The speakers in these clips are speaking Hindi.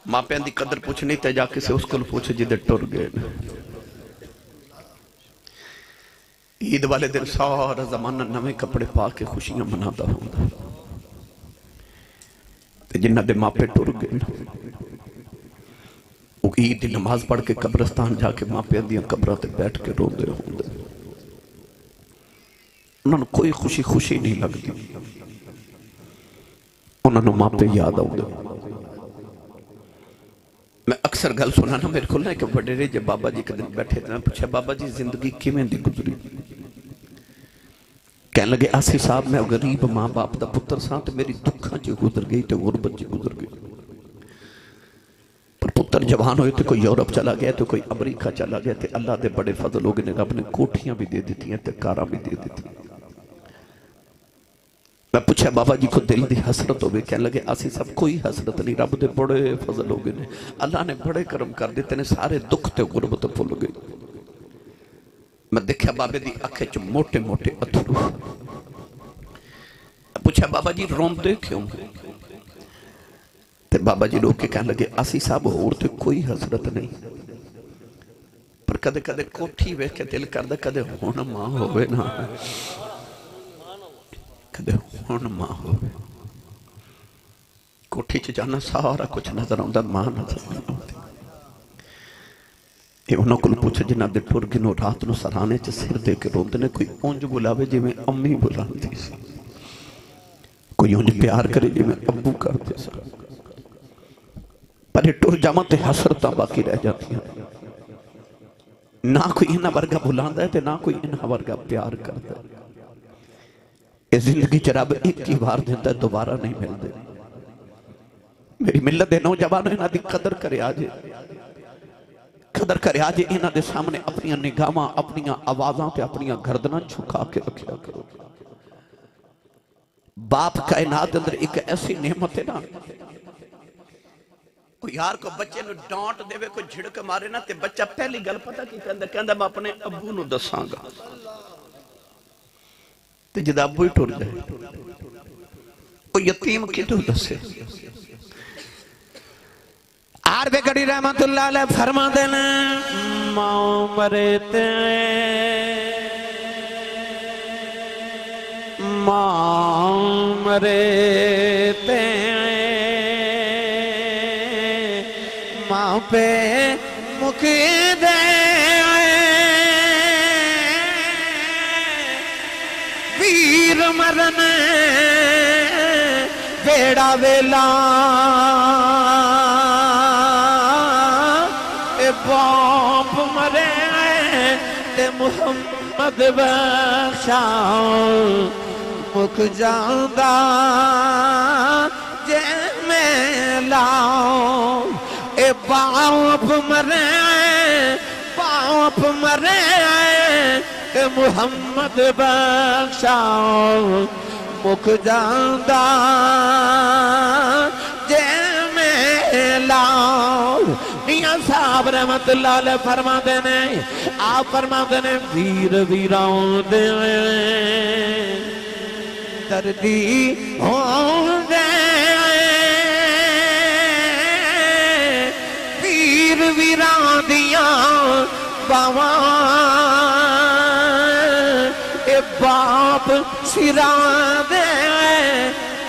मापियां की कदर पूछनी तो जा किसी उस को पूछ जिदे टुर गए। ईद वाले दिन सारा जमाना नवे कपड़े पा के खुशियां मनाता होंदा, जिन्हों के मापे टुर गए वो ईद की नमाज पढ़ के कब्रस्तान जाके मापिया दी कब्रों से बैठ के रोंदे होंदे। उन्होंने कोई खुशी खुशी नहीं लगती, उन्होंने मापे याद आते। मैं अक्सर गल सुना ना, मेरे को ना एक वडेरे जे बाबा जी एक दिन बैठे थे, पूछा बाबा जी जिंदगी किवें दी गुजरी? कह लगे आसी साहब मैं गरीब मां बाप का पुत्र सा, तो मेरी दुखा च गुजर गई तो गुरबत च गुजर गई। पर पुत्र जवान होए तो कोई यूरोप चला गया, तो कोई अमरीका चला गया, तो अल्लाह के बड़े फजल हो गए, रब ने कोठियां भी दे दी ते कारां भी दे दी। मैं पूछा बाबा जी को दिल की हसरत हो? कह लगे आसी सब कोई हसरत नहीं, रब के बड़े फजल हो गए, अल्लाह ने बड़े करम कर दिते ने, सारे दुख ते गुरबत भुल गए। मैं देखा बाबे की अख च मोटे मोटे अथरू। पूछा बाबा जी रोंदे क्यों? ते बाबा जी रोक के कह लगे आसी साहब होर तो कोई हसरत नहीं, पर कदे कदे कोठी वेख के दिल करदा कदे हुण मां होवे ना, कदे हुण मां होवे। कोठी च जाना सारा कुछ नजर आउंदा, मां नजर नहीं आउंदी। ये उन्होंने को पूछ जिन्हों के टुर गए रात को सराहने च सिर दे के रोंदे ने, कोई उंज बुलावे जिमें अम्मी बुलाती सी, कोई उंज प्यार करे जिमें अब्बू करते स। पर टुर जावा तो हसरत बाकी रह जाती, ना कोई इन्हां वर्गा बुलांदा है तो ना कोई इन्हां वर्गा प्यार करता है। इस जिंदगी च रब एक ही बार देता, दोबारा नहीं मिलते। मेरी मिलत के नौजवानों इन्हां दी कदर करे आज, कदर करे आज इन्हां दे सामने अपनी निगाहां अपनी आवाज़ां ते अपनी गर्दनां झुका के रखा करो। बाप कायनात अंदर एक ऐसी नेमत है ना, कोई यार को बच्चे नु डांट देवे, कोई झिड़क मारे ना, ते बच्चा पहली गल पता की कहंदा, कहंदा मैं अपने अब्बू नु दसांगा। ते जद अब्बू ही टुर जाए कोई यतीम कितों दसे? आर बेगड़ी रहमतुल्लाह अलैह फरमाते ने मां मरे ते मां मरे ते मां पे मुकी दे वीर मरन बेड़ा वेला बाप मरे ते मुहम्मद बख्शा मुख जांदा जे मैं लाओ। ए बाप मरे ते मुहम्मद बख्शा मुख जांदा जे मैं लाओ। साहब रहमतुल्लाह अलैह फरमाते ने, आप फरमाते ने वीर वीराओं दे दर्दी होंदे, वीर वीरां दियां बावां ए बाप सिरां दे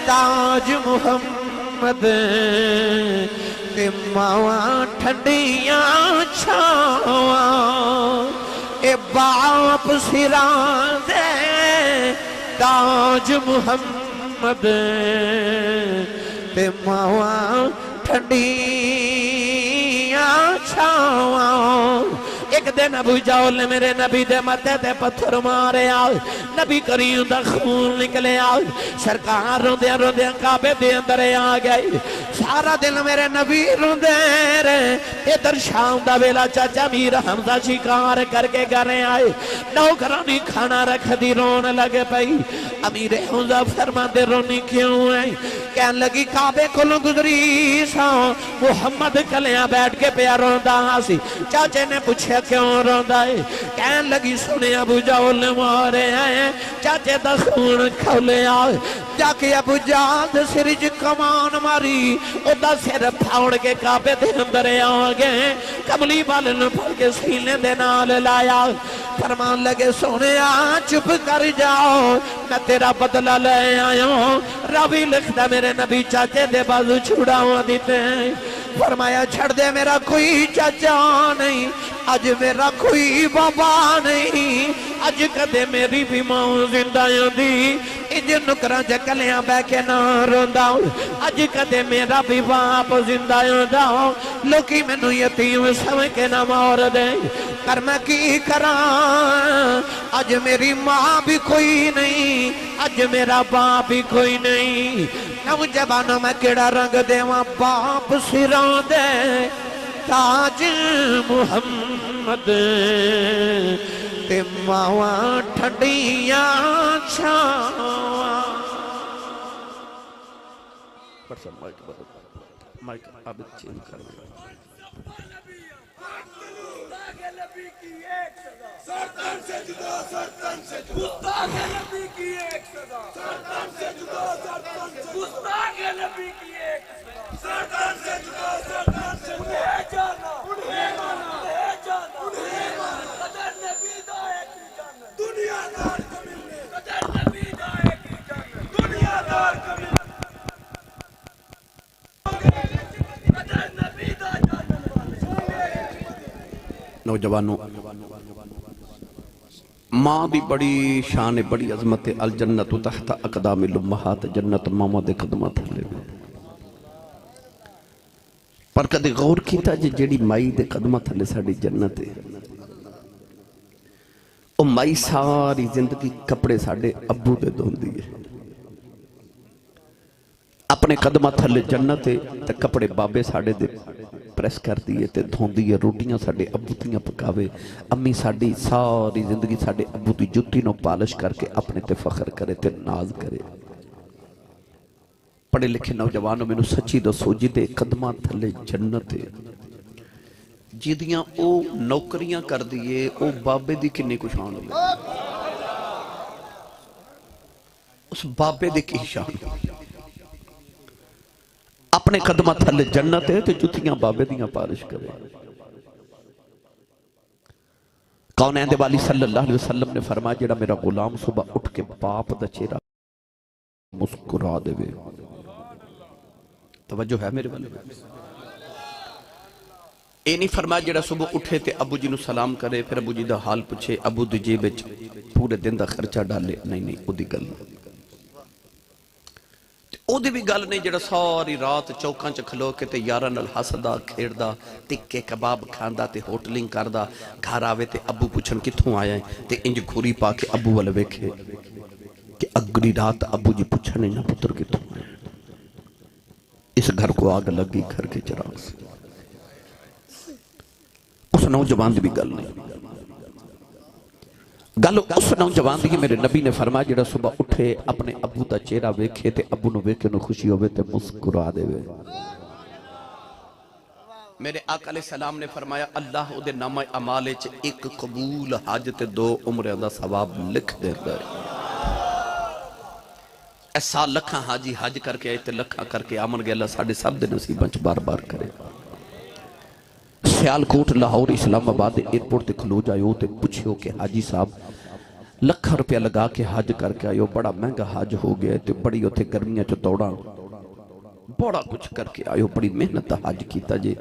ताज मुहम्मद ते मावा ठंडिया छावा। ए बाप सिरां दे ताज मुहम्मद ते मावा ठंडिया छावा। एक दिन अबू जहल ने मेरे नबी दे मथे ते पत्थर मारे, नबी करीम दा खून निकले, सरकार रोंदे रोंदे काबे दे अंदर आ गई। सारा दिन मेरे नबी रोंदे रहे। इधर शाम दा वेला चाचा मीर हमजा शिकार करके घरे आए, नौकरानी खाना रख दी रोन लगे पई। अमीर हमजा फरमाते रोनी क्यों है? कहन लगी काबे कोलों गुजरी सा, मुहम्मद कलिया बैठ के पिया रोंदा सी। चाचे ने पूछा क्यों रोंदा है? कहन लगी सुने अबू जहल ने मारे हैं, चाचे दा खून खौलिया, जाके अबू जाल सिर च कमान मारी ओदा सिर फाड़ के काबे दे अंदर आ गए कमली वाले नु फड़ के सीने दे नाल लाया फरमान लगे सोने चुप कर जाओ मैं तेरा बदला ले आया रावी लिखता मेरे नबी चाचे दे बाजू छुड़ावा दिते फरमाया छड़ दे मेरा कोई चाचा नहीं अज मेरा कोई बाबा नहीं अज कदे मेरी भी मां जिंदा आंदी इंज नुकरां च कलियां बह के ना रोंदा अज कदे मेरा भी बाप जिंदा आंदा लोकी मैनू यतीम समझ के ना मार दे पर मैं की करा अज मेरी मां भी कोई नहीं अज मेरा बाप भी कोई नहीं नौजवानों में केड़ा रंग देवा बाप सिरों दे ताज मुहम्मद ते मावा ठंडिया छावा माइक अब चेंज कर सरतन से जुदा सरतन से गुस्ताख नबी की एक सजा सरतन से जुदा सरतन से गुस्ताख नबी की एक सजा सरतन से जुदा सरतन से उन्हें जाना उन्हें माना उन्हें जाना उन्हें माना कदर नबी दा एक ही जाना दुनियादार कमीने कदर नबी दा एक ही जाना दुनियादार कमीने कदर नबी दा जानने वाले नौजवानों मां दी बड़ी शान है बड़ी अजमत है अल जन्नत तहत अकदामिल उम्महात जन्नत मामा दे कदमां थल्ले पर कदे गौर कीता जे जेड़ी माई दे कदमां थल्ले साडी जन्नत है ओ माई सारी जिंदगी कपड़े साडे अब्बू दे धोंदी है अपने कदमां थल्ले जन्नत है ते कपड़े बाबे साडे दे प्रेस करती है ते धोंदी है रोटियां साडे अब्बू दियां पकावे अम्मी साडी सारी जिंदगी साडे अब्बू दी जुत्ती नो पालिश करके अपने ते फख्र करे ते नाज करे पढ़े लिखे नौजवानों मैनू सच्ची दसो जिदे कदमां थल्ले जन्नत है जिदियां ओ नौकरियां कर दिए ओ बाबे दी किन्नी कुछ शान होवे उस बाबे दी की शान अपने कदमां थल्ले जन्नत है ते जुत्तियां बाबे दियां पालिश करे कौन दे वाली सल्लल्लाहु अलैहि वसल्लम ने फरमाया जेड़ा मेरा गुलाम सुबह उठ के बाप दा चेहरा मुस्कुरा देवे तवज्जो है मेरे वाले ए नहीं फरमाया जेड़ा सुबह उठे ते अबू जी नु सलाम करे फिर अबू जी दा हाल पूछे अबू दी जेब विच पूरे दिन दा खर्चा डाले नहीं नहीं ओदी गल ओदी भी गल नहीं जेड़ा सारी रात चौकां च खलो के ते यारां नाल हसदा खेड़दा टिक्के कबाब खांदा ते होटलिंग करदा घर आवे ते अबू पुछन कित्थों आया है ते इंज घूरी पा के अबू वाल वेखे कि अगली रात अबू जी पुछन ना पुत्र कित्थों आया इस घर को आग लगी घर के चिराग से उस नौजवान की भी गल नहीं गल उस नौजवान की मेरे नबी ने फरमाया जेड़ा सुबह उठे अपने अबू का चेहरा वेखे ते अबू नु वेखे नु खुशी होवे ते मुस्कुरा देवे मेरे आका अलैहि सलाम ने फरमाया अल्लाह उदे नामा अमाल च एक कबूल हज ते 2 उम्रे दा सवाब लिख देंदा है ऐसा लखा हाजी हज करके आए ते लखा करके आमन गया साडे सब दे नसीबां च बार बार करे सियालकोट लाहौर इस्लामाबाद एयरपोर्ट ते खलो जाओ तो पुछो कि हाजी साहब लखा रुपया लगा के हज करके आयो बड़ा महंगा हज हो गया तो बड़ी उत्थे गर्मियां च दौड़ा बड़ा कुछ करके आयो बड़ी मेहनत का हज किया जे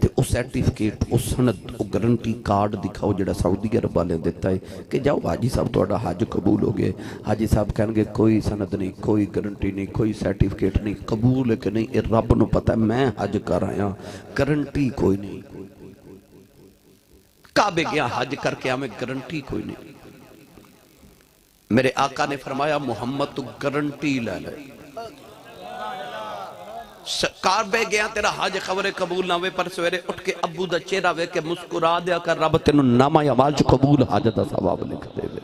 ते उस सर्टिफिकेट उस सनद उस गारंटी कार्ड दिखाओ जो सऊदी अरब वाले दिता है कि जाओ हाजी साहब तुहाडा हज कबूल हो गया हाजी साहब कहेंगे कोई सनद नहीं कोई गारंटी नहीं कोई सर्टिफिकेट नहीं कबूल है कि नहीं ये रब नूं पता मैं हज कर आया गारंटी कोई नहीं काबे गया हज करके हमें गारंटी कोई नहीं मेरे आका ने फरमाया मोहम्मद तू गारंटी ले ले काबे गया तेरा हज खबरे कबूल ना हुए पर सवेरे उठ के अबू दा चेहरा वेख के मुस्कुरा दिया कर रब तेनू नामा अमाल च कबूल हज दा सवाब लिख देवे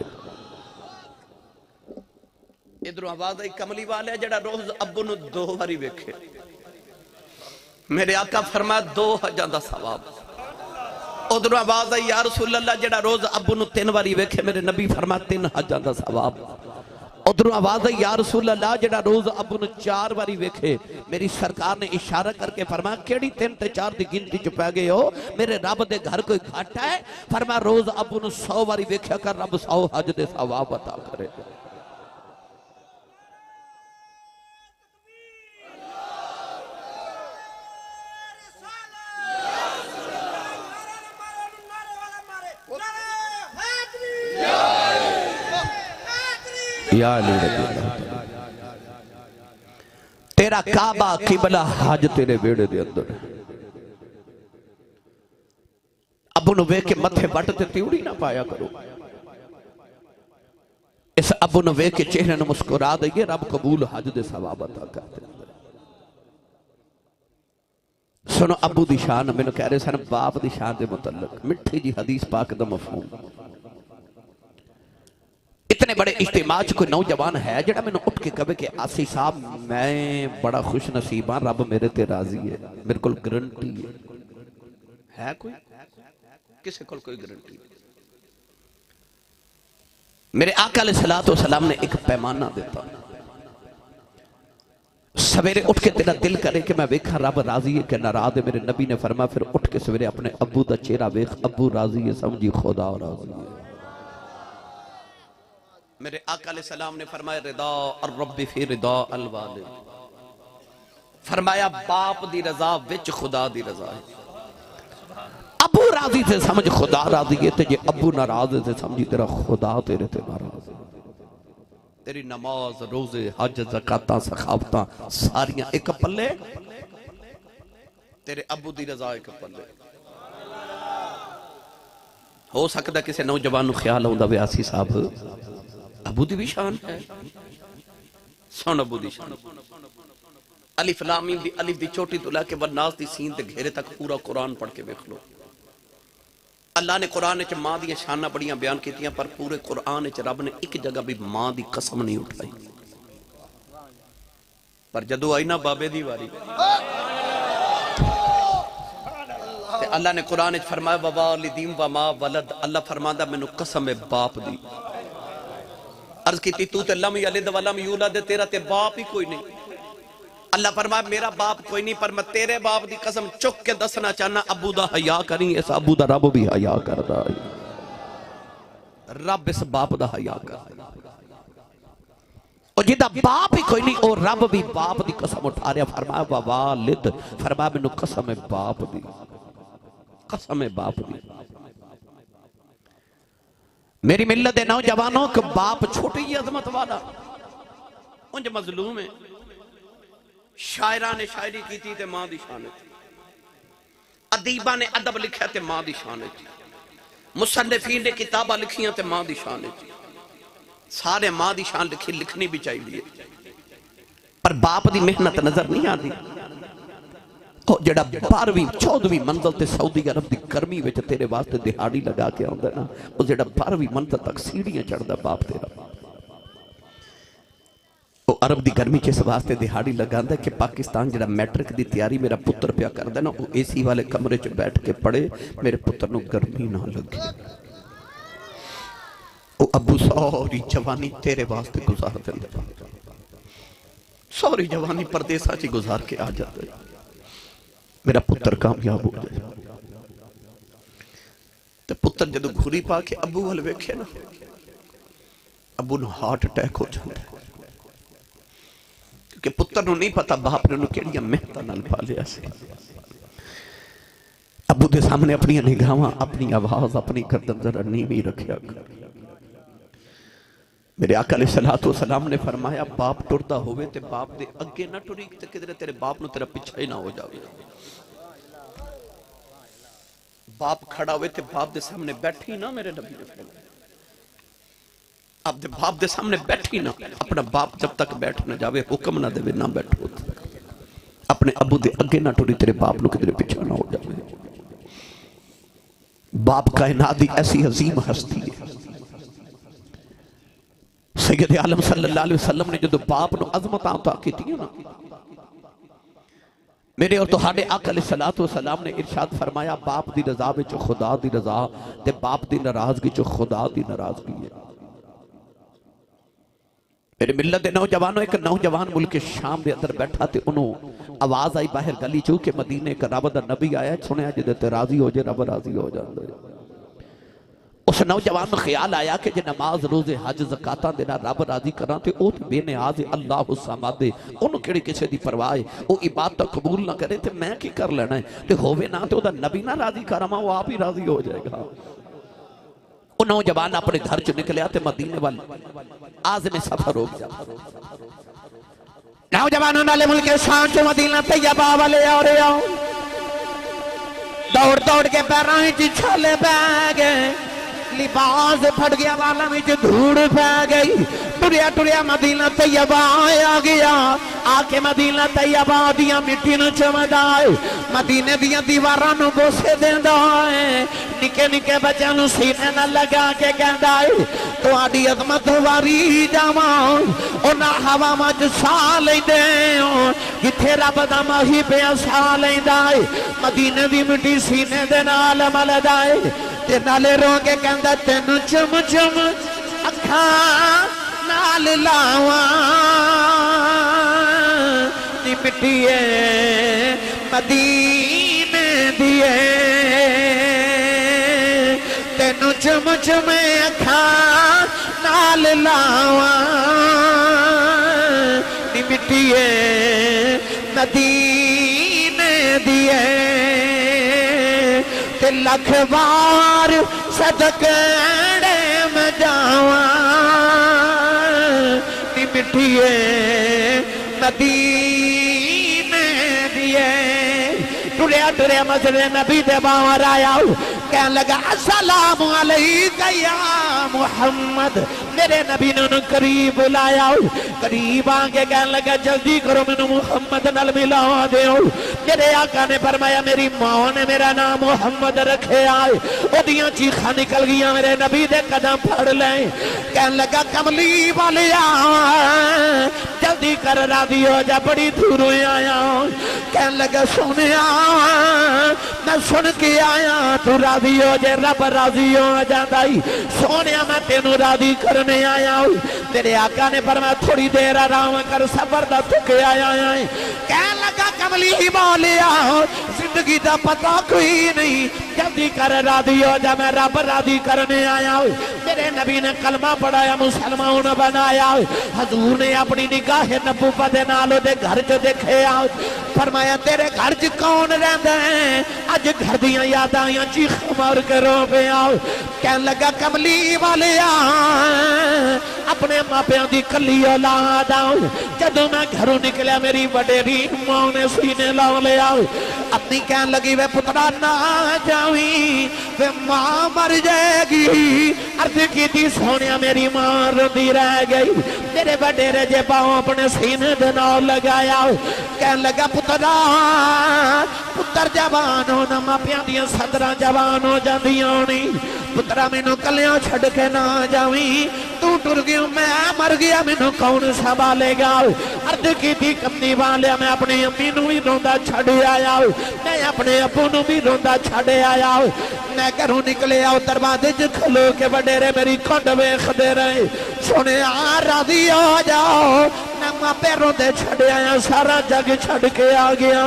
इधरों आवाज आई कमली वाले जेड़ा रोज अबू नु 2 बारी वेखे मेरे आका फरमाया 2 हजां दा सवाब उधरों आवाज आई या रसूल अल्लाह जेड़ा रोज अबू नु 3 बारी वेखे मेरे नबी फरमाया 3 हजां दा सवाब उधरों आवाज आई, या रसूल अल्लाह, जेड़ा रोज अबू ने 4 बारी वेखे। मेरी सरकार ने इशारा करके फरमाया, केड़ी 3 ते 4 की गिनती च पै गए हो, मेरे रब दे घर कोई घाटा है? फरमाया, रोज अबू ने 100 बारी वेख्या कर, रब 100 हज दे सवाब अता करे। तेरा काबा किबला हज तेरे बेड़े दे अंदर। अबू नु वेख के मथे वट ते तिउड़ी ना पाया करो। इस अबू नु वेख के चेहरे नु मुस्कुरा दईए, रब कबूल हज दे सवाब अता कर दे। सुनो अबू दी शान, मैनू कह रहे सन बाप दी शान दे मुतल्लक मिठी जी हदीस पाक दा मफहूम। इतने बड़े इज्तिमा च कोई नौजवान है जेड़ा मैनू उठ के कहे कि आसी साहब मैं बड़ा खुश नसीब हाँ, रब मेरे ते राजी है, मेरे को गारंटी है कोई? किसी को कोई गारंटी? मेरे आका अलैहिस्सलातु वस्सलाम ने एक पैमाना दिता, सवेरे उठ के तेरा दिल करे कि मैं वेखा रब राजी है कि नाराज है। मेरे नबी ने फरमाया, फिर उठ के सवेरे अपने अबू का चेहरा वेख, अबू राजी है, समझी खुदा राजी है। मेरे आका अलैहिस्सलाम ने फरमाया, रिदा और रब्बी फी रिदा अल वालिद, फरमाया बाप दी रजा विच खुदा दी रजा है। अबू राजी से समझ खुदा राजी है, ते जे अबू नाराज है समझी तेरा खुदा तेरे ते नाराज है। तेरी नमाज, रोजे, हज, ज़कातां, सखावतां सारियां एक पल्ले, तेरे अबू दी रजा एक पल्ले। हो सकता किसी नौजवान को ख्याल आउंदा वे आसी साहब अबू दी भी शान है। सुन अबू दी शान, अलिफ लाम मीम दी अलिफ दी चोटी तो लेके वन्नास दी सीन ते घेरे तक पूरा कुरान पढ़ के देख लो। अल्लाह ने कुरान च मां दी शाना बड़ियां बयान कीतियां, पर पूरे कुरान च रब ने एक जगह भी मां दी कसम नहीं उठाई। पर जदों आई ना बाबे दी वारी, ते अल्लाह ने कुरान च फरमाया, वबा लिदीम व मा वलद, अल्लाह फरमांदा मैनू कसम है बाप दी। अर्ज की तू ते लम यलिद वलम यूलद, तेरा ते बाप ही कोई नहीं। अल्लाह फरमाया मेरा बाप कोई नहीं, पर मैं तेरे बाप दी कसम चुक के दसना चाहना, अबू दा हया करी, इस अबू दा रब भी हया करदा है। रब इस बाप दा हया करदा, और जिदा बाप ही कोई नहीं और रब भी बाप दी कसम उठा रहा। फरमाया वा वालिद, फरमाया मैनू कसम है बाप दी, कसम है बाप दी। मेरी मिल्लत दे नौजवानों को बाप छोटी अजमत वाला, उंज मजलूम है। शायरा ने शायरी की थी ते मां दी शान थी, अदीबा ने अदब लिखा ते मां दी शान थी, मुसन्निफीन ने किताबा लिखियां ते मां दी शान थी। सारे मां दी शान लिखी, लिखनी भी चाहिए, पर बाप दी मेहनत नजर नहीं आती। और जेड़ा 12वीं 14वीं मंजिल ते सऊदी अरब दी गर्मी विच तेरे वास्ते दिहाड़ी लगा के आंदा ना, वो जेड़ा 12वीं मंजिल तक सीढ़ियां चढ़दा बाप तेरा, वो अरब दी गर्मी च इस वास्ते दिहाड़ी लगांदा कि पाकिस्तान जेड़ा मैट्रिक दी तैयारी मेरा पुत्र पिया करदा ना, वो एसी वाले कमरे च बैठ के पढ़े, मेरे पुत्र नूं गर्मी ना लगे। वो अबू सारी जवानी तेरे वास्ते गुजार दिंदा, सारी जवानी परदेसा च गुजार के आ जाता, मेरा पुत्र कामयाब हो जाए। तो पुत्र जदों घुरी पा के अबू वाल वेखे ना, अबू नूं हार्ट अटैक हो जाता, क्योंकि पुत्र नूं नहीं पता बाप ने उन्हें किहड़ियां मेहनतां नाल पालिया सी। अबू दे सामने अपनी निगाहां, अपनी आवाज, अपनी गर्दन जरा नीवी रखिया। मेरे आका अलैहिस्सलातु वस्सलाम ने फरमाया, बाप टुरदा होवे ते बाप दे अगे ना टुरी, ते किधरे तेरे बाप नूं तेरा पिछा ही ना हो जावे। बाप खड़ा हुए ते बाप दे सामने बैठी ना, मेरे नबी ने फरमाया आप दे बाप दे सामने बैठी ना, अपना बाप जब तक बैठ ना जावे हुक्म ना देवे ना बैठो, अपने अबू दे अगे ना टुरी, तेरे बाप नूं किधरे पिछा ना हो जावे। बाप कायनात दी ऐसी अजीम हस्ती है। सैयद आलम सल्लल्लाहु अलैहि वसल्लम ने जो बाप नूं अज़मतां अता कीतियां ना, मेरे और तुहाडे आका अलैहिस्सलातु वस्सलाम ने इरशाद फरमाया, बाप दी रज़ा विच खुदा दी रज़ा ते बाप दी नाराज़गी च खुदा दी नाराज़गी है। मेरे मिलत के नौजवानों, एक नौजवान मुल्क शाम के अंदर बैठा तो उन्होंने आवाज आई बाहर गली चो कि मदीने एक रब का नबी आया, सुनिया जिदे राजी हो जाए रब राजी हो जाता है। उस नौजवान को ख्याल आया कि जो नमाज रोजे हज ज़कातां दे नाल रब राजी करा तो वह तो बेनियाज है, अल्लाह समाद है, उन्होंने किहड़ी किसी की परवाह है, वो इबादत कबूल ना करे तो मैं की कर लेना है, तो होवे ना तो नबी ना राजी करावा, वो आप ही राजी हो जाएगा। वो नौजवान अपने घर च निकलिया तो मदीने वाल आज़म सफर हो गया। नौजवानों नाले मुल्क शाम च मदीना तैयबा वाले आ रहे आओ, दौड़ दौड़ के पैरों च छाले पै गए, लिबास फट गया, वालों में धूड़ पै गई। टुरिया टुरिया मदीना तैयबा आ गया, आके मदीना तैयबा दिया मिट्टी न चमदा है, मदीने दिया दीवारां नु बोसे देंदा है, निके निके बच्चों नु सीने न लगा के कहंदा है तुहाडी अजमत वारी जावां, उन्हां हवावां च साह लैंदे हो जिथे रब दा माही पिया साह लैंदा है, मदीने दी मिट्टी सीने दे नाल मलदा है ते नाले रो के कहंदा तैनू चुम चुम अखां नाल लावां नी मिट्टीए मदीने दिए, तैनू चुम चुम अखां नाल लावां नी मिट्टीए मदीने दिए, ते लख बार सदकड़े में जावां नी मिट्टीए मदीने दिए। टुरिया टुरिया मसले नबी दे बाहर आया, कहने लगा अस्सलामु अलैका या मुहम्मद, मेरे नबी ने उन्हें करीब बुलाया, करीब आके कहने लगा जल्दी करो मैनू मुहम्मद नाल मिला दो। मेरे आका ने फरमाया मेरी मां ने मेरा नाम मुहम्मद रखे आए, ओदियां चीखां निकल गई, मेरे नबी दे कदम फड़ ले, कहने लगा कमली वाले जल्दी कर राजी हो जा, बड़ी दूरों आया, कहने लगा सुनिया मैं सुन के आया, तू राजी हो जाए रब राजी हो जाता ही, सोनिया मैं तेनू राजी करने आया हूं। तेरे आका ने फरमाया थोड़ी देर आराम कर, सबर दा थक आया है, कहने लगा कमली ही बोलिया जिंदगी का पता कोई नहीं, जल्दी कर राजी हो जा, मैं रब राजी करने आया हूं। मेरे नबी ने कलमा पढ़ाया, मुसलमान बनाया, हजूर ने अपनी निगाह नबूवत दे नाल ओदे घर च देखे, फरमाया तेरे घर च कौन रहंदा है, अज घर दियां यादां आईयां, चीख मार के रो पिया, कहने लगा कमली वाले अपने मापियां दी कली औलाद, जदों मैं घरों निकलिया मेरी वडेरी मां ने सीने ला लिया, अपनी कहने लगी वे पुत्रा ना जावी वे मां मर जाएगी, अर्ज की सोनिया मेरी मां रोंदी रह गई, मेरे वडेरे जे पाओ अपने सीने दे नाल लगाया, कहने लगा पुत्रा पुत्र जवान हो ना मापियां दियां सदरां जवान हो जांदियां नहीं, पुत्रा मैनू कलियां छड़ के ना जावी, तू टुर गया मैं मर गया मैनू कौन संभालेगा, अर्ज की कमनी वालिया मैं अपनी अम्मी नू भी रोंदा छड़ आया, मैं अपने अबू नू भी रोंदा छड़ आया, मैं घरों निकले आओ दरवाजे च खलो के वडेरे मेरी खुंड वेखदे रहे, सुने आ राजी हो जाओ, मैं मापे रोंदे छड़ आया, सारा जग छड़ के आ गया,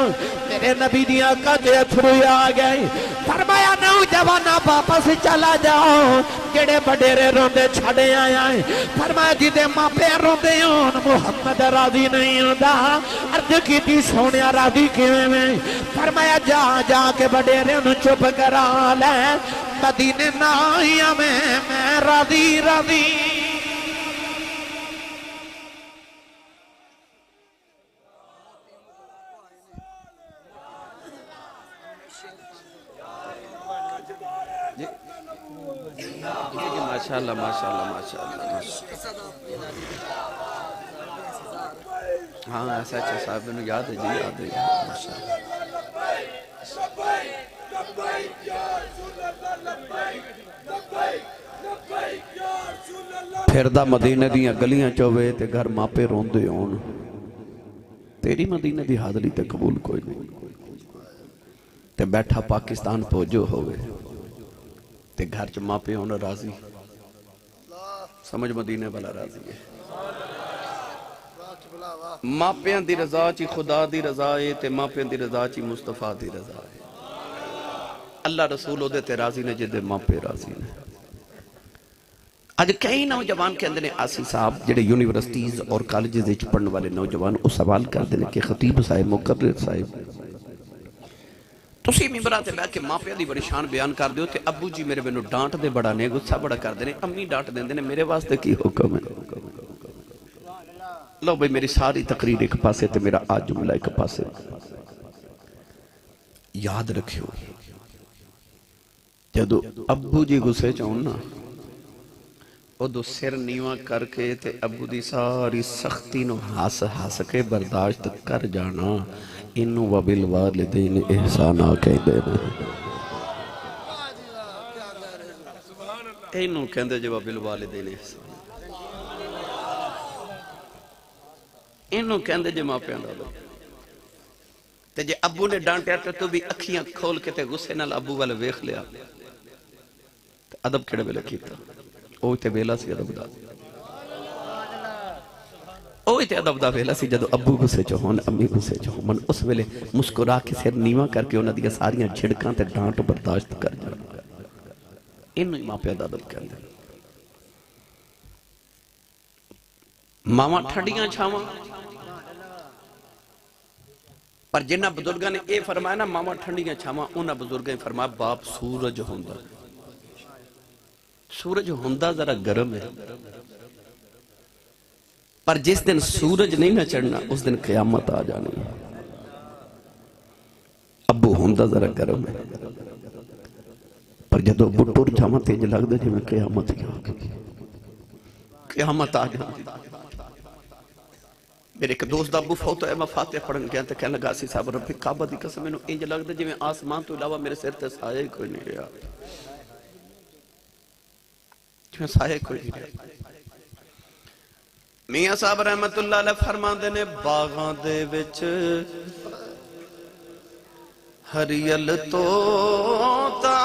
मेरे नबी दी आंखां ते अथरू आ गए, फरमाया नौजवाना वापस चला जाओ, जेड़े वडेरे रोंदे छड़ आया है, फरमाया जिदे मापे रोंदे होन मुहम्मद राजी नहीं होंदा, अर्ज कीती सोनिया राजी किवें में, फरमाया जा जा के वडेरे नू चुप करा ले, मदीने ना आया मैं राजी राजी। माशाल्लाह माशाल्लाह माशाल्लाह, हाँ ऐसा अच्छा साहब मैंने याद है जी, याद है माशाल्लाह। फिरदा मदीने दियां गलियां चोवे ते घर मापे रोंदे होन, तेरी मदीने दी हाज़री ते कबूल कोई नहीं, ते बैठा पाकिस्तान फौजो होवे ते घर च मापे होन राजी, समझ मदीने वाला राजी है। मापियां दी रजा च खुदा दी रजा है ते मापियां दी रजा च मुस्तफा दी रजा है। अल्लाह रसूल ओदे ते राजी ने जिदे मापे राजी ने। अज कई नौजवान कहते हैं आसी साहब जेडे यूनिवर्सिटीज़ और कॉलेज पढ़ने वाले नौजवान वो सवाल करते हैं कि खतीब साहिब मुकर्रिर साहिब तुसी मिंबरां ते बैठ के मापियां दी बड़ी शान बयान कर दो ते अब्बू जी मेरे मैनू डांटदे बड़ा ने गुस्सा बड़ा करते हैं अम्मी डांट देंदे ने मेरे वास्ते की हुक्म है। लो भाई मेरी सारी तकरीर एक पासे ते मेरा आज जुमला एक पासे। याद रखियो जदों अब्बू जी गुस्से च होण ना उदों सिर नीवा करके ते अब्बू दी सारी सख्ती नूं हस हस के बर्दाश्त कर जाना। इनू वबिल वालिदैन एहसाना कहते हैं। इनू कहंदे जे वबिल वालिदैन एहसान इनू कहंदे जे मापियां दा अदब। ते जे अब्बू ने डांटिया ते तू भी अखियां खोल के ते गुस्से नाल अब्बू वाल वेख लिया ते अदब किहड़े वेले कीता ਉਹ ਤੇ ਵੇਲਾ ਸੀ ਅਦਬ ਦਾ। ਉਹ ਤੇ ਅਦਬ ਦਾ ਵੇਲਾ ਸੀ ਜਦੋਂ ਅੱਬੂ ਗੁੱਸੇ ਚ ਹੋਣ ਅੰਮੀ ਗੁੱਸੇ ਚ ਹੋਣ ਉਸ ਵੇਲੇ ਮੁਸਕਰਾ ਕੇ ਸਿਰ ਨੀਵਾ ਕਰਕੇ ਉਹਨਾਂ ਦੀਆਂ ਸਾਰੀਆਂ ਝਿੜਕਾਂ ਤੇ ਡਾਂਟ ਬਰਦਾਸ਼ਤ ਕਰ ਜਾਣਾ। ਇਹਨੂੰ ਹੀ ਮਾਪਿਆਂ ਦਾ ਅਦਬ ਕਹਿੰਦੇ। ਮਾਵਾਂ ਠੰਡੀਆਂ ਛਾਵਾਂ ਪਰ ਜਿਨ੍ਹਾਂ ਬਜ਼ੁਰਗਾਂ ਨੇ ਇਹ ਫਰਮਾਇਆ ਨਾ ਮਾਵਾਂ ਠੰਡੀਆਂ ਛਾਵਾਂ ਉਹਨਾਂ ਬਜ਼ੁਰਗਾਂ ਨੇ ਫਰਮਾਇਆ ਬਾਪ ਸੂਰਜ ਹੁੰਦਾ। सूरज होंदा जरा गर्म है पर जिस दिन सूरज नहीं ना चढ़ना उस दिन क़यामत आ जानी है। अब्बू होंदा जरा गर्म है पर जदों अब्बू टुर जावां ते इंज लगदा जिवें क़यामत ही आ गई क़यामत आ जाती। मेरे एक दोस्त दा अब्बू फौत होया मैं फातिहा पढ़न गया ते कहन लगा सी साहब रब्बी काबा दी कसम मैनूं इंज लगदा जिवें आसमान तो इलावा मेरे सिर ते साया ही कोई नहीं रहा। साहे कोई मियां साहब रहमतुल्लाह अलैह फरमांदे ने बागां दे विच हरियल तोता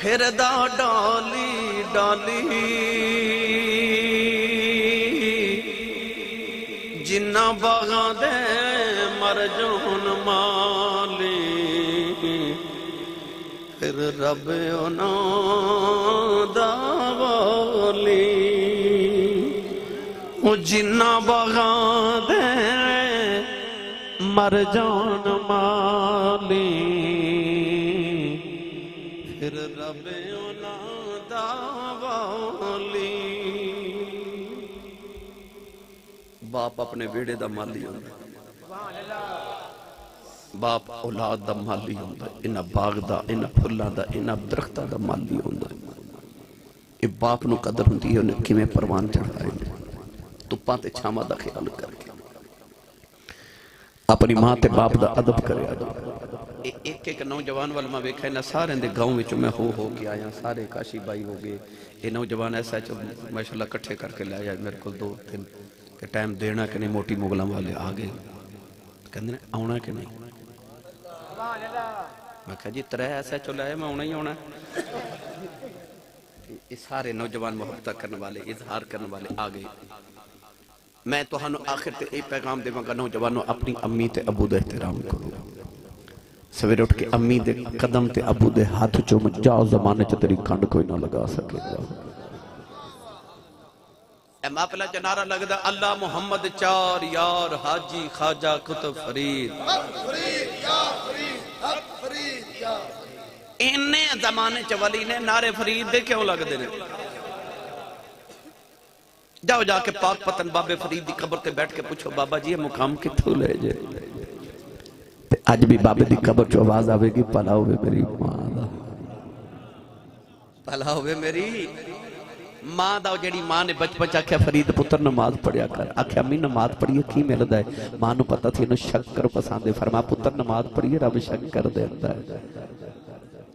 फिरदा डाली डाली जिन्ना बागां दे मर जोन माली फिर रब उना दावाली जिन्ना बागां दे मर जान माली फिर रब उना दावाली। बाप अपने वेड़े दा माली होंदा बाप औलाद दा माली होंदा इन्हां बाग दा इन्हां फुल्लां दा इन्हां दरख्तां दा माली होंदा। ये बाप नूं कदर हुंदी है उन्हें किवें परवान चढ़ाए धुप्पां ते छावां दा ख्याल करके अपनी मां ते बाप दा अदब करिया। एक एक नौजवान वाल मैं वेखा इन्हां सारे दे गांव विच मैं हो के आया सारे काशी बाई हो गए। ये नौजवान ऐसा माशाअल्लाह इकट्ठे करके ले आया मेरे को 2-3 के टाइम देना कि नहीं मोटी मुगलों वाले आ गए कहते आना कि नहीं। मैं कहा जी 3 ऐसा लाया मैं आना ही आना। ये सारे नौजवान मोहब्बत करने वाले इजहार करने वाले आ गए। मैं तो आखिर ते एक पैगाम देवांगा नौजवानों अपनी अम्मी ते अबू दा एहतराम करो। सवेरे उठ के अम्मी दे कदम ते अबू दे हाथ चूम जाओ जमाने च तेरी खंड कोई ना लगा सकेगा। मापला च नारा लगदा अल्लाह मुहम्मद 4 यार हाजी खाजा कुतुब फरीद इन्ने जमाने च वली ने नारे फरीद दे क्यों लगदे ने। जाओ जाके पाक पतन बाबे फरीद दी कब्र ते बैठ के पूछो बाबा जी ये मुकाम कित्थों ले जे। अज भी बाबे दी कब्र चो आवाज आवेगी भला होवे मेरी मां दा भला होवे मेरी मां दा। जेड़ी मां ने बचपन च आख्या फरीद पुत्र नमाज पढ़िया कर आख्या अम्मी नमाज पढ़िए की मिलदा है। मां नूं पता थी इन्हूं शक्कर पसंद है फरमा पुत्र नमाज पढ़िए रब शक्कर देंदा है।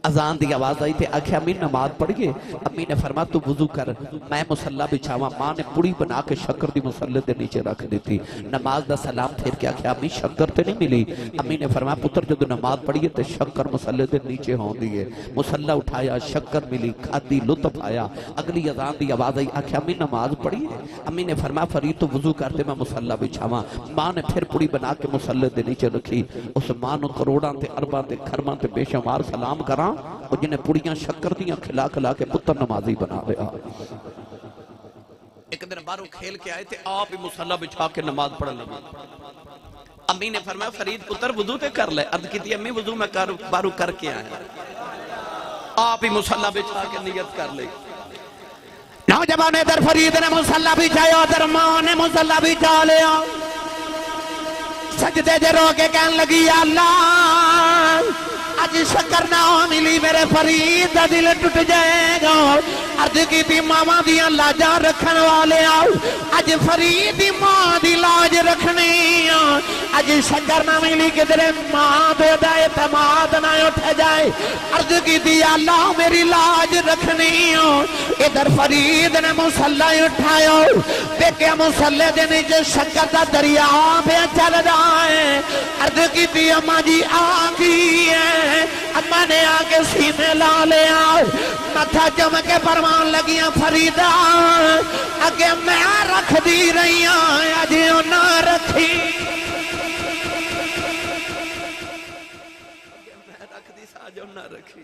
अजान की आवाज आई थे आख्या अम्मी नमाज पढ़िए। अम्मी ने फरमा तू वुजू कर, मैं मुसल्ला बिछावा। मां ने पुड़ी बना के शक्कर दी मुसल्ले के नीचे रख दी। नमाज का सलाम फेर के आख्या अम्मी शक्कर तो नहीं मिली। अम्मी ने फरमा पुत्र जो नमाज पढ़िए तो शक्कर मुसल्ले के नीचे होती है। मुसल्ला उठाया, शक्कर मिली, खादी, लुत्फ आया। अगली अजान की आवाज आई, आख्या अम्मी नमाज पढ़िए। अम्मी ने फरमा फरीद तो वुजू करते मैं मुसल्ला बिछावा। मां ने फिर पुड़ी बना के मुसल्ले के नीचे रखी। उस मां को करोड़ों ते अरबां ते खरबां ते बेशुमार सलाम करा जिन्हें पुड़ियां शक्कर दियां खिला खिला के पुत्र नमाजी बना लिया। एक दिन बाहरों खेल के आए थे, आप ही मुसल्ला बिछा के नमाज पढ़ लगे। अम्मी ने फरमाया फरीद पुत्र वुजू ते कर ले। अर्ज की अम्मी वुजू मैं कर बाहरों करके आया। आप ही मुसल्ला बिछा के नियत कर ले। नौजवान इधर फरीद ने मुसल्ला बिछाया, उधर मां ने मुसल्ला बिछा लिया। सजदे जे रो के कहने लगी अल्लाह आज शक्कर ना मिली मेरे फरीद का दिल टूट जाएगा। अर्ज की थी मावा दिया लाजा रखन वाले आओ, अज फरीद दी मां दी लाज रखनी। अज शक्कर ना मिली किधरे मां दे एतमाद ना उठ जाए। अर्ज की थी अल्लाह मेरी लाज रखनी। इधर फरीद ने मुसल्ला उठाया, देखिया मुसल्ले के नीचे शक्कर का दरिया पे चल रहा है। अर्ज की थी अम्मा जी आ गई है। अम्मा ने आके सीने ला लिया, मथा चम के फरमान लगिया फरीदा अगे मैं रख दी रही अजे ना रखी। मैं रख दी साजो ना रखी।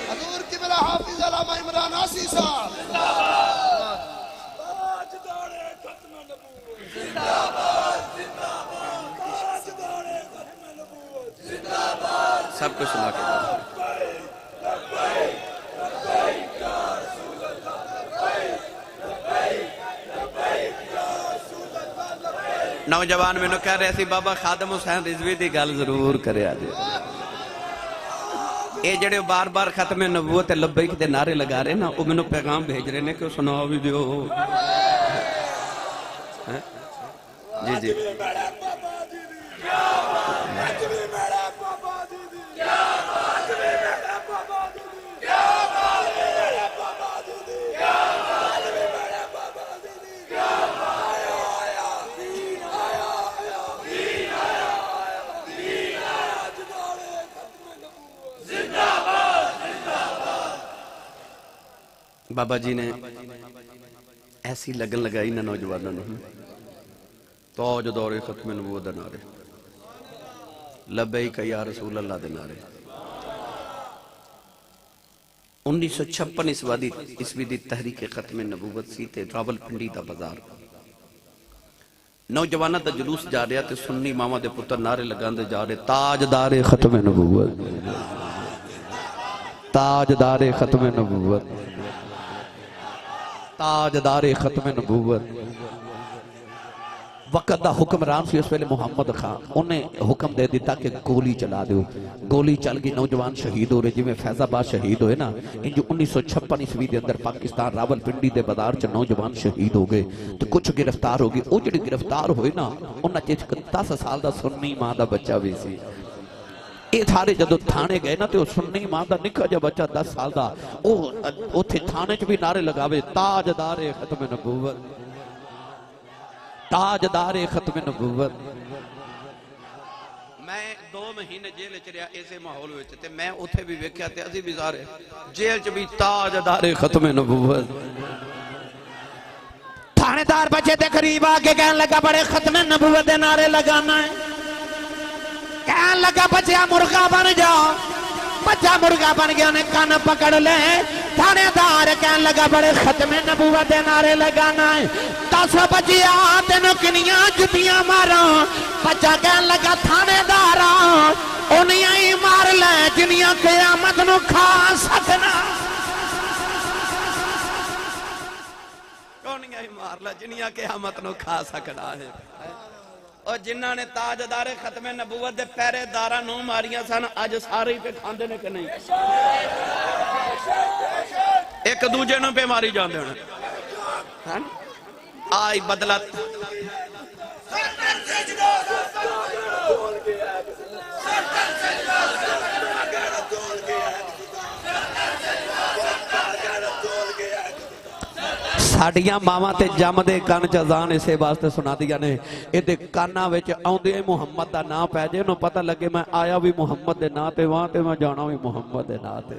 हजूर की मेरा हाफिज अल्लामा इमरान आसी साहब सब कुछ सुना के नौजवान मैनू कह रहे सी बाबा खादम हुसैन रिजवी की गल जरूर करे। ये जेडे बार बार खत्म नबूवत लब्बैक दे नारे लगा रहे ना, वो मैनू पैगाम भेज रहे ने कि सुना भी दियो। जी जी बाबा जी ने ऐसी लगन लगाई ना नौजवानों ने, तौज दौरे खत्म नबूवत दे नारे, लब्बैक या रसूल अल्लाह दे नारे। 1956 ईस्वी दी तहरीक खत्म नबूवत सी ते रावलपिंडी दा बाजार नौजवानों का जुलूस जा रहा ते सुन्नी मामा दे पुत्र नारे लगांदे जा रहे ताजदारे खत्म नबूवत, ताजदारे खत्म नबूवत, ताजदारे खत्म नबूवत। वक़्त का हुक्मरान सी उस वेले मुहम्मद खान, उन्हें हुक्म दे दिता कि गोली चला दो। गोली चल गई, नौजवान शहीद हो रहे जिवें फैजाबाद शहीद होए ना, इंज 1956 ईस्वी के अंदर पाकिस्तान रावलपिंडी के बाजार च नौजवान शहीद हो गए तो कुछ गिरफ्तार हो गए। वो जिहड़े गिरफ्तार होए ना, उन्हां च 10 साल का सुन्नी मां का बच्चा भी सी। ये सारे जदों थाने गए ना तो सुन्नी मां का निक्का जिहा बच्चा 10 साल का, उत्थे थाने च भी नारे लगावे ताजदारे खत्म नबूवत, ताजदारे खत्म नबूवत। मैं 2 महीने जेल च रहा इसे माहौल विच ते मैं उथे भी वेख्या ते असीं भी सारे जेल च भी ताजदारे खत्म नबूवत। थानेदार बच्चे ते करीब आके कहने लगा बड़े खत्म नबूवत दे नारे लगाना है। कहने लगा बच्चा मुर्गा बन जाओ। बच्चा मुर्गा बन गया, ने कान पकड़ ले। थानेदार कहने लगा बड़े खत्म नबूवत दे नारे लगाना है। 10 बजिया तेनों किनियां जुतियां मारा। बच्चा कहने लगा थानेदार उन्नियां ही मार ले जिन्नियां क़यामत नूं खा सकना। उन्नियां ही मार ले जिन्नियां क़यामत नूं खा सकना है। और जिन्हों ने ताजदारे खत्मे नबूवत दे पहरेदारां नूं मारियां सन, अज सारे ही पे खांदे ने कि नहीं? एक दूजे नूं पे मारी जांदे होण। आई बदला साड़ियां मावां ते जमदे कन च अजान इसे वास्ते सुना दिया ने इहदे कानां विच आउंदे मुहम्मद दा नाम पै जे उन्होंने पता लगे मैं आया भी मुहम्मद दे नां ते वहां ते मैं जाना भी मुहम्मद दे नां ते।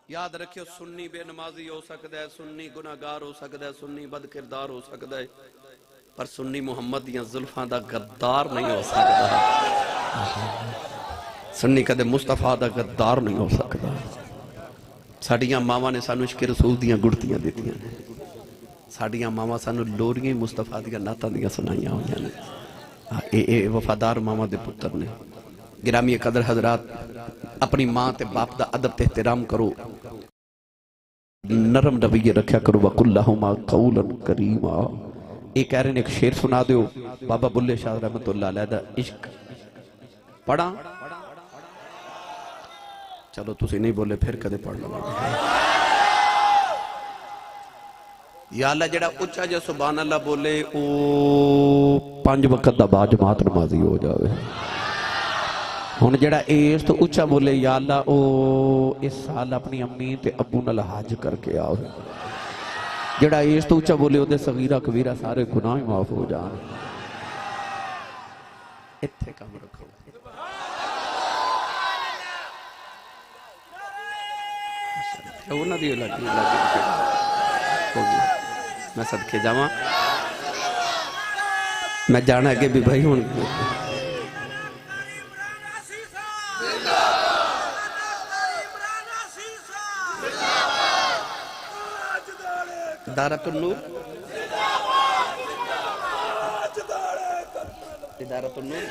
याद रखियो सुन्नी बेनमाजी हो सकता है, सुन्नी गुनाहगार हो सकता है, सुन्नी बदकिरदार हो सकता है, पर सुन्नी मुहम्मद दियां जुल्फां दा गद्दार नहीं हो सकता। सुन्नी कदे मुस्तफा दा गद्दार नहीं हो सकता। साडियां मावां ने सानू इश्क रसूल दियां गुड़तियां दित्तियां ने, साडियां मावां सानू लोरियां मुस्तफा दियां नातां दियां सुनाइयां होईयां ने। ए वफादार मावां दे पुत्र ने। गिरामी कदर हजरात, अपनी मां ते बाप दा अदब ते एहतराम करो, नरम रवैये रखा करो। वकुल्लहुमा कौलन करीमा। ये कह रहे ने एक शेर सुना दो बाबा बुल्ले शाह रहमतुल्लाह अलैह दा इश्क पढ़ा। चलो तुसी नहीं बोले फिर कदे पढ़ लो। या अल्लाह जेड़ा उच्चा जो सुभान अल्लाह बोले ओ 5 वक्त दा बाद जमात नमाजी हो जावे। हुण जेड़ा इस तो उच्चा बोले या अल्लाह ओ इस साल अपनी अम्मी ते अब्बू नाल हज करके आओ। जेड़ा इस तो उच्चा बोले ओदे सगीरा कबीरा सारे गुनाह माफ हो जान। इत्थे काम रखो। मैं सदके जावा, मैं जाना अगे भी भाई हूं दारतुन नूर, दारतुन नूर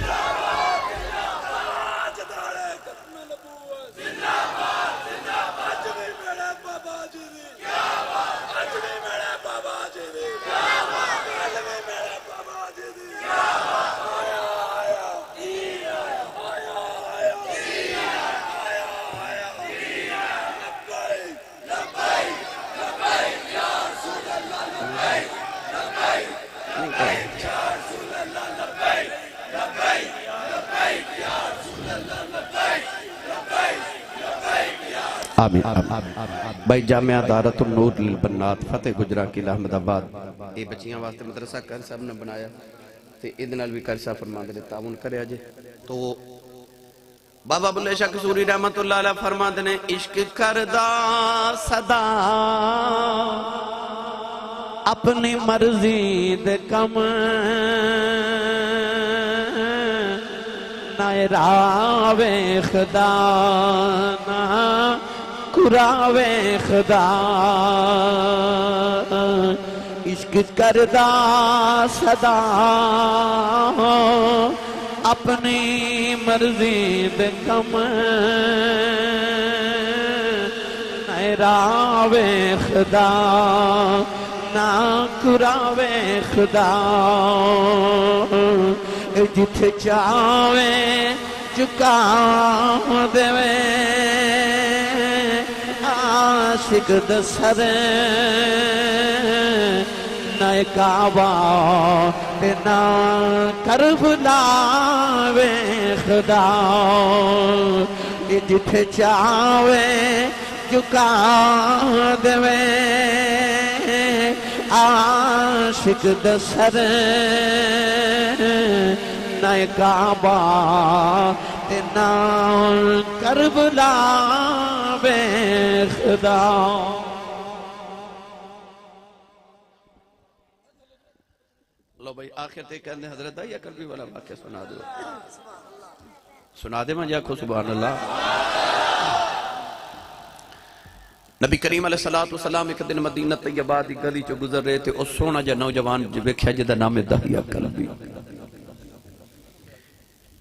आमीन। भाई जामिया दारतुन नूर लिल बन्नात फतेह गुजरा किला अहमदाबाद ये बच्चियां वास्ते मदरसा कर साहब ने बनाया ते इहदे नाल भी कर साहब फरमांदे ने ताउन करया जे। तो बाबा बुल्ले शाह कसूरी रहमतुल्लाह अलैह फरमांदे ने इश्क करदा सदा अपनी मर्जी दे कम ना रावे खुदा ना कुरावे खुदा। इश्क करदा सदा अपनी मर्जी दे कम रावे खुदा ना कुरावे खुदा। जिथे चावे चुका देवे आशिक दसर ना काबा ते ना करबला वे खुदा। जिथे चावे चुका देवे आशिक दसर ना काबा ते ना करबला वे खुदा। लो भाई आखिर ते कहते हजरत या कलबी वाला वाक्य सुना दो, सुना दे मैं आखो सुभान अल्लाह। नबी करीम अलैहिस्सलातु वस्सलाम एक दिन मदीना तैयबा दी गली चो गुजर रहे थे। उस सोहना जिहा नौजवान वेख्या जिहदा नाम है दहिया कलबी।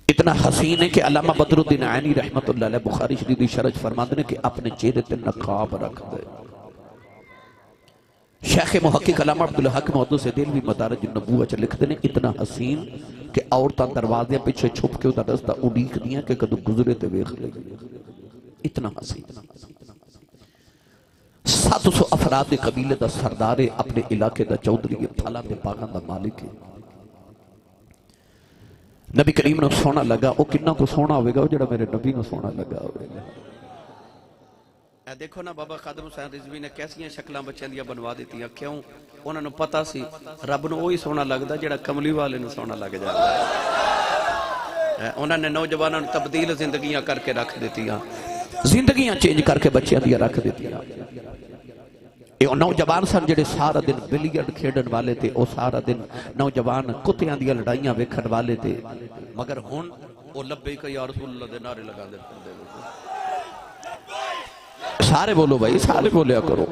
इतना हसीन है कि अल्लामा बदरुद्दीन आनी रहमतुल्लाह अलैह बुखारी शरीफ की शरह फरमाते हैं कि अपने चेहरे ते नकाब रख दे। शेख मुहक्किक अल्लामा अब्दुल हक मौदूद से दिल भी मदारिज नबूवत च लिखते हैं इतना हसीन कि औरतां दरवाजे पीछे छुप के उसका रास्ता उड़ीकदियां कि कदों गुजरे ते वेख ले। इतना हसीन 700 अफराद के कबीले का सरदार है, अपने इलाके का चौधरी है, फलां ते बागां दा मालिक है। नबी करीम ने सोना लगा, वो किन्ना को सोना होगा जो मेरे नबी ने सोना लगा होगा। देखो ना बाबा खादम हुसैन रिजवी ने कैसियां शक्लां बच्चों दी बनवा दी। क्यों? उन्होंने पता सी रब नूं ओही सोहना लगदा जिहड़ा कमली वाले नूं सोहना लग जाता है। उन्होंने नौजवानों नूं तब्दील जिंदगियां करके रख दित्तियां, जिंदगियां चेंज करके बच्चों दी रख दित्तियां। ये नौजवान सन जिहड़े सारा दिन बिलियर्ड खेडण वाले थे, वो सारा दिन नौजवान कुत्तियां दी लड़ाइयां वेखण वाले थे, मगर हुण वो लब्बैक या रसूल अल्लाह दे नारे लगांदे फिरदे। सारे बोलो भाई, सारे बोलिया करो।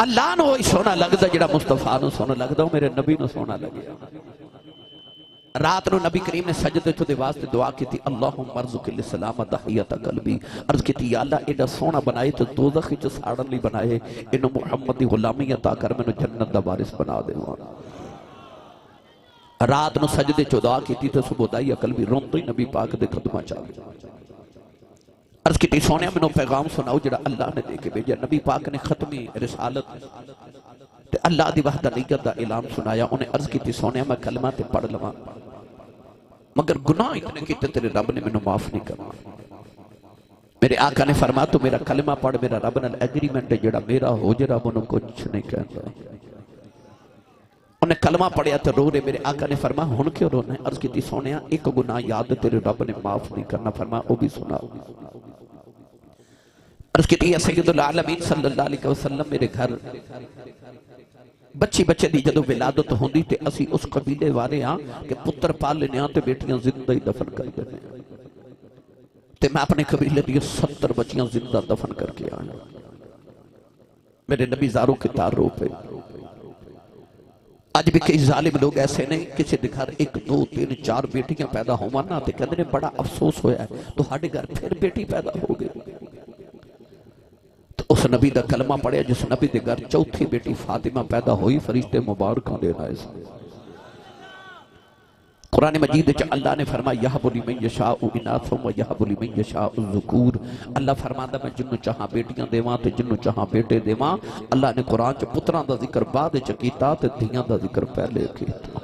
अल्लाह नूं सोहना लगदा जिहड़ा मुस्तफा नूं सोहना लगदा, मेरे नबी नूं सोहना लग्या। रात नूं नबी करीम ने सजदे च दे वास्ते दुआ की थी, अल्लाहुम्मा अर्ज़ुक़िल सलामत तहियत कल्बी। अर्ज की थी, या अल्लाह एडा सोहना बनाए तो दोज़ख विच साड़न लई बनाए, इन्हू मुहम्मद दी गुलामी अता कर, मैनू जन्नत दा वारिस बना दे। रात नूं सजदे च दुआ की थी तो सुबह अकल भी रोंदे ही नबी पाक दे कदमां च आ गया। अर्ज की सोने मैनू पैगाम सुनाओ जिहड़ा अल्लाह ने दे के भेजा। नबी पाक ने खत्मी रिसालत ते अल्लाह दी वहदानियत दा ऐलान सुनाया। उन्हें अर्ज की सोने मैं कलमा ते पढ़ लवां, मगर गुनाह इतने कीते तेरे रब ने मैनू माफ नहीं करना। मेरे आका ने फरमाया तू मेरा कलमा पढ़, मेरा रब नाल एग्रीमेंट है जिहड़ा मेरा हो जे, रब नूं कुछ नहीं कहता। उन्हें कलमा पढ़िया तो रो रहे। मेरे आका ने फरमाया हुण क्यों रोना? अर्ज की सोने एक गुनाह याद तेरे रब ने माफ नहीं करना। फरमाया वो भी सुनाओ। अर्ज की सैयदुल आलमीन सल्लल्लाहु अलैहि वसल्लम मेरे घर बच्ची बच्चे दी जदों विलादत होंदी ते असी उस कबीले वाले हाँ कि पुत्र पाल लेने ते बेटियां जिंदा ही दफन कर देने। ते मैं अपने कबीले दी 70 बच्चियां जिंदा दफन करके आया। मेरे नबी ज़ारो के तार रो पे। अज भी कई जालिम लोग ऐसे ने, किसी के घर 1 2 3 4 बेटियां पैदा होवन ना ते कहंदे ने बड़ा अफसोस होया तुहाडे घर फिर बेटी पैदा हो गई। तो उस नबी दा कलमा पढ़िया जिस नबी के घर चौथी बेटी फातिमा पैदा हुई, फरिश्ते मुबारकां देन आए सन। कुरान मजीद च अल्लाह ने फरमाया यहबु लिमन यशाउ इनाथुम व यहबु लिमन यशाउ ज़ुकूर। अल्लाह फरमांदा मैं जिन्नू चाहां बेटियां देवां ते जिन्नू चाहां बेटे देवां। अल्लाह ने कुरान च पुत्रां दा जिक्र बाद च कीता ते धीआं दा जिक्र पहले कीता।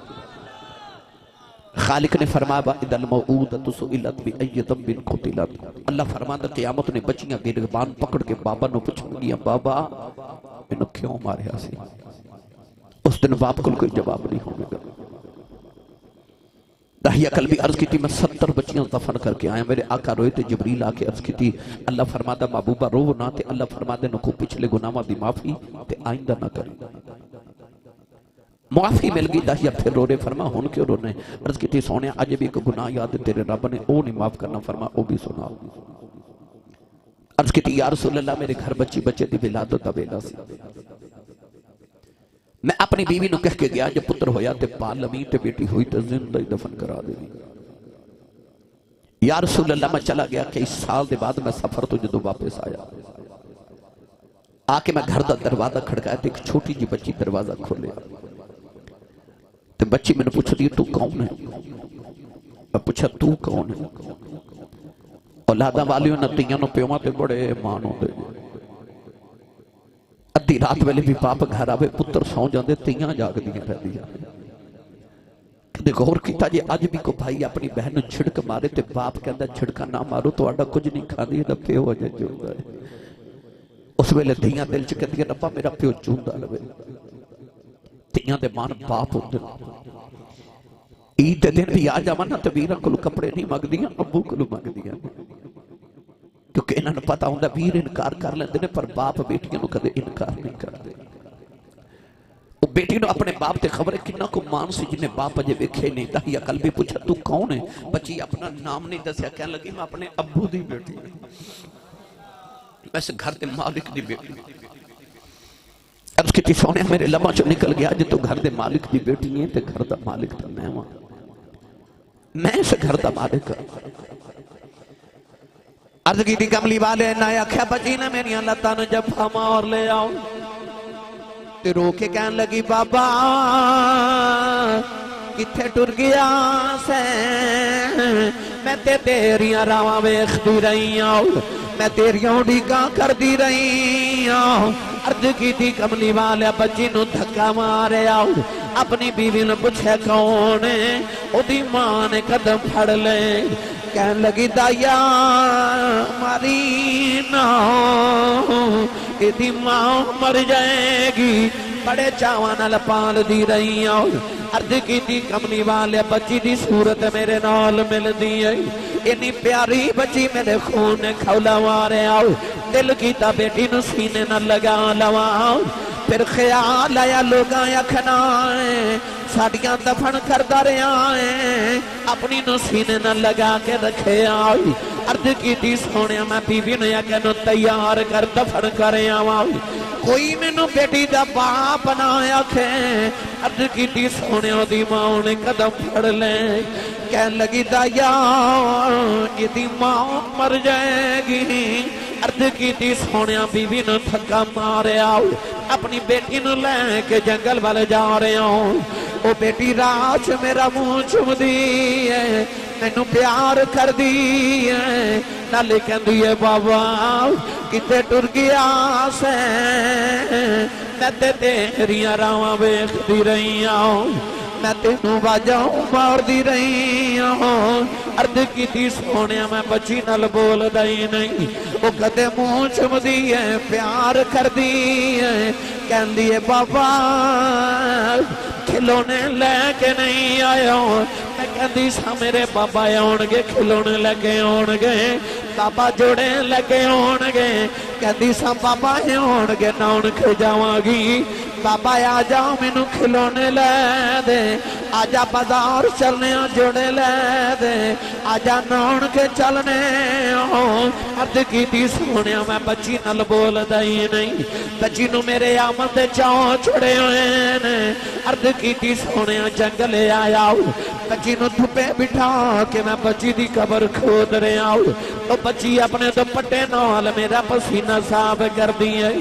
खालिक ने फरमाया इदल मऊदतु सुइलत बि अय्यि दम्बिन कुतिलत। अल्लाह फरमांदा क़यामत ने बच्चियां गिरबान पकड़ के बाबा नूं पुछणगियां बाबा इन्हू क्यों मारिया सी? उस दिन बाप कोल कोई जवाब नहीं होगा। दाहिया कल भी अर्ज की थी मैं 70 बच्चियां दफन करके आया। मेरे आका रोए थे, जिब्रील आके अर्ज की थी अल्लाह फरमादा महबूबा रो ना ते अल्लाह फरमादे नको पिछले गुनाहों की माफी ते आइंदा ना करी। माफी मिल गई। दाहिया फिर रो रहे। फरमा हुण क्यों रोने? अर्ज की थी सोने अज भी एक गुनाह याद तेरे रब ने वो नहीं माफ करना। फरमा वो भी सुनाओ। अर्ज की थी या रसूल अल्लाह मेरे घर बच्ची बच्चे की विलादत का वेला सी। मैं अपनी बीवी नूं कह के गया जब पुत्र होया ते पाल लवी ते बेटी हुई तो जिंदा ही दफन करा देवी। या रसूल अल्लाह मैं चला गया कई साल के बाद मैं सफर तो जो वापस आया आके मैं घर का दरवाजा खड़काया तो एक छोटी जी बच्ची दरवाजा खोलिया तो बच्ची मैंने पूछती तू कौन है? मैं पूछा तू कौन है? औलादा वालियों ने तियां प्यों ते बड़े मान होते। अद्धी रात वेले भी बाप घर आवे पुत्र सौ जाते तियां जागदियां रहदियां। कदे गौर किया जे अज भी कोई भाई अपनी बहन नूं छिड़क मारे तो बाप कहता छिड़का ना मारो तुहाडा कुछ नहीं खांदी इहदा प्यो अजे जिंदा है। उस वेले धीआं दिल च कहदियां रब्बा मेरा प्यो जिंदा रहे। धीआं दे मान बाप होंदे। ईद दे दिन भी आ जावन ना ते वीरां कोल कपड़े नहीं मंगदियां, अब्बू कोल मंगदियां क्योंकि इन्होंने पता होंगे वीर इनकार कर लेंगे पर बाप बेटियों कदे इनकार नहीं करते। वो बेटी ने अपने बाप से खबर है किन्ना को मान से जिन्हें बाप अजे वेखे नहीं। दाहिया कल भी पूछा तू कौन है? बच्ची अपना नाम नहीं दसिया, कह लगी मैं अपने अब्बू की बेटी वैसे घर के मालिक की बेटी। अर्ज की सोने मेरे लम्हा चो निकल गया जो तू घर के मालिक की बेटी है तो घर का मालिक तो मैं वा, मैं इस घर का मालिक। अर्ज की कमली वाले ना आख्या बची ने मेरिया लत्तां नूं जफा मार ले आओ ते रो के कहन लगी बाबा किथे टुर गया से मैं ते तेरियां रावां वेखदी रही हूं, मैं तेरियां उड़ीकां करदी रही हूं। अर्ज की कमली वाले बच्ची नूं धक्का मारिया, अपनी बीवी ने पूछे कौन है, ओदी मां ने कदम फड़ ले, कहन लगी दाया मारी ना, एदी मां मर जाएगी। बड़े चावां नाल पाल दी रही हूं। अर्ज की कमली वाले बच्ची दी सूरत मेरे नाल मिलदी है, इन्नी प्यारी बच्ची मेरे खून ने खौला मारे आओ। दिल कीता बेटी नूं सीने नाल लगा लवा, फिर ख्याल आया लोगां आखना साडियां दफन करदा रहा है, अपनी नूं सीने नाल लगा के रखे आई। अर्ज की सोने मैं बीवी ने आख्या तैयार कर दफन कर आवा, कोई मैनू बेटी दा बाप ना आखे। अर्ज की सोने दी मां ने कदम फड़ ले, कहन लगी दाया इहदी मां मर जाएगी। अर्ज की सोने बीवी ने थक्का मारिया, अपनी बेटी नूं लैके जंगल वाल जा रहे हो। ओ बेटी रात मेरा मुंह चुमदी है, मैनू प्यार कर दी है, नाले कहंदी है बाबा किते टुर गया से, मैं ते तेरियां रावां वेखदी रही हूं, मैं तेनू बाजां मारदी रही हूं। अर्ज की सोने मैं बच्ची नाल बोलदा ही नहीं, वो कदे मुंह चुमदी है, प्यार करदी है, कहंदी है बाबा खिलौने लैके नहीं आया। मैं कहती सा मेरे बाबा आउणगे, खिलौने लैके आउणगे, बाबा जोड़े लैके आउणगे, कहती सा बाबा आउणगे नाउणख जावांगी, बाबा आ जाओ मैनू खिलौने लै दे, आजा बाजार चलने जोड़े लै दे, आजा नाउण के चलने। अर्ज की सोने मैं बच्ची नाल बोलदा ही नहीं, बच्ची नू मेरे आमद दे चाव छुड़े हुए ने। अर्ज की सोने जंगल आया, बच्ची नू धुप्पे बिठा के मैं बच्ची दी कबर खोद रहा, तो बच्ची अपने दुपट्टे नाल मेरा पसीना साफ कर दी है,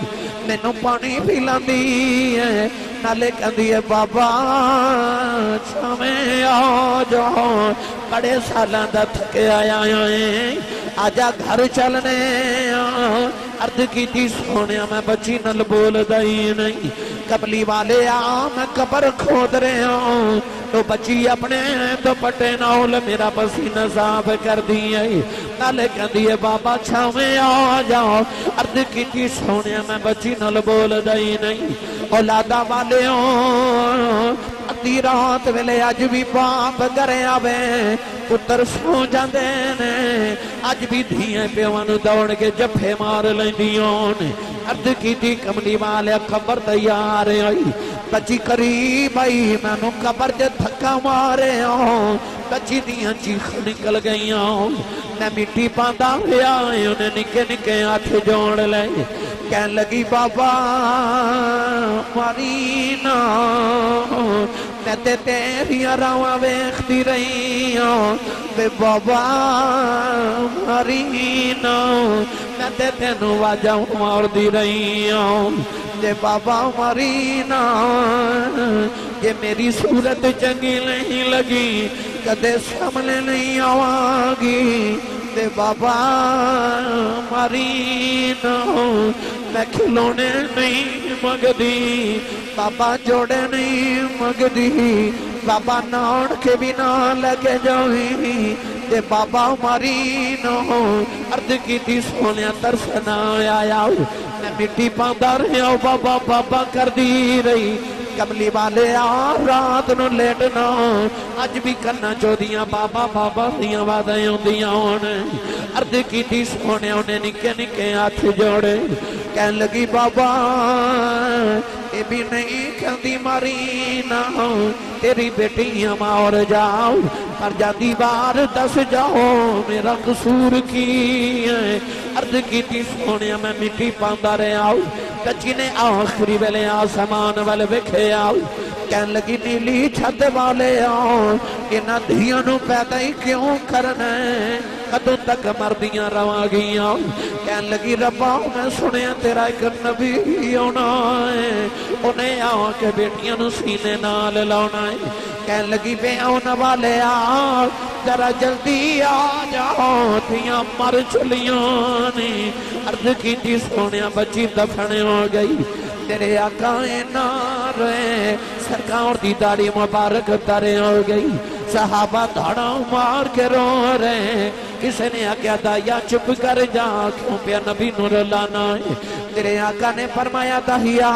मैनू पानी पिलांदी है, नाले कहंदी है बाबा छावें आ जाओ, बड़े सालां दा थके आया है, आजा घर चलने। अर्ज की सोने मैं बच्ची नल बोलदा ही नहीं, कमली वाले आ मैं कबर खोद रहा हूं, तो बच्ची अपने दुपट्टे नाल मेरा पसीना साफ कर दी है, नाले कहंदी है बाबा छावें आ जाओ। अर्ज की सोने मैं बच्ची नल बोलदा ही नहीं, औलादा वाले अद्धी रात वेले अज भी बाप घरे आवे, पुत्र सो जाते ने, अज भी धीए प्यों नूं दौड़ के जफे मार लैंदियां ने। अर्ज की कमली वाले कबर तैयार आई, बच्ची करीब आई, मैनू कबर च धक्का मारे, बच्ची दियां चीख निकल गई, मैं मिट्टी पांदा होया उन्हें निके निके हाथ जोड़ ले, कहन लगी बाबा मारी ना, मैं ते तेरियां रावां वेखदी रही हूं, वे बाबा मारी ना, मैं ते तेनू आवाज़ां मारदी रही हूं, जे बाबा मारी ना, ये मेरी सूरत चंगी नहीं लगी, कदे सामने नहीं आवांगी, दे बाबा मारी ना, मैं खिलौने नहीं मंगदी, बाबा जोड़े नहीं मंगदी, बाबा नाउण के बिना लगे जावी, ते बाबा मारी नो। अर्ज की सोने तरस ना आया, मैं मिट्टी पांदा रहा, बाबा बाबा कर दी रही, कमली वाले आ रात नूं लेटना, अज भी कन्ना चोदियां बाबा बाबा दियां आवाज़ां आउंदियां होण। अर्ज की सोने उन्हें निके निके हाथ जोड़े, कहन लगी बाबा ये भी नहीं कहती मारी ना, तेरी बेटियां मार जाओ, पर जाती बार दस जाओ मेरा कसूर की है। अर्ज की सोने मैं मिट्टी पांदा रहा, कच्ची ने आखिरी वेले आसमान वाल वेखे आओ, कहन लगी नीली छत वाले आओ, इन्हां धियां नूं पैदा ही क्यों करना है, कदों तक मरदियां रवांगियां। कहन लगी रब्बा मैं सुनिया तेरा एक नबी आना है, उन्हें आके बेटियां नूं सीने नाल लाउणा है। कहन लगी पे आने वाले आ जरा जल्दी आ जाओ, थियां मर चलियां ने। अर्ज की सोनिया बच्ची दफन हो गई। तेरे आका ना रोए, सरकार दी दाढ़ी मुबारक तरे हो गई। सहाबा धाड़ा मार के रो रहे। किसी ने आख्या दाया चुप कर जा, क्यों पिया नबी नूर लाना है। तेरे आका ने फरमाया दाहिया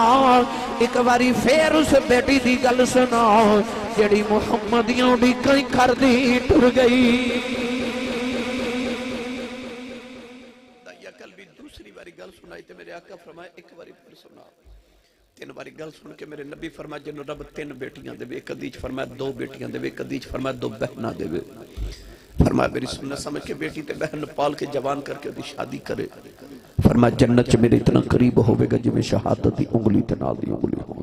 एक बारी फिर उस बेटी दी गल सुनाओ जेड़ी मुहम्मदियों दी कई कर दी टुर गई। दाइया कल भी दूसरी बारी गल सुनाई तो मेरे आका फरमाया एक बारी फिर सुना। तीन बारी गल सुन के मेरे नबी फरमाया जिन्हों रब तीन बेटियां देवे, एक हदीस फरमाया दो बेटियां देवे, एक हदीस फरमाया दो बहना देवे। फरमाया मेरी सुन्नत समझ के बेटी ते बहन पाल के जवान करके उसकी शादी करे। फरमाया जन्नत च मेरे इतना करीब होवेगा जिवें शहादत दी उंगली ते नाल दी उंगली हो।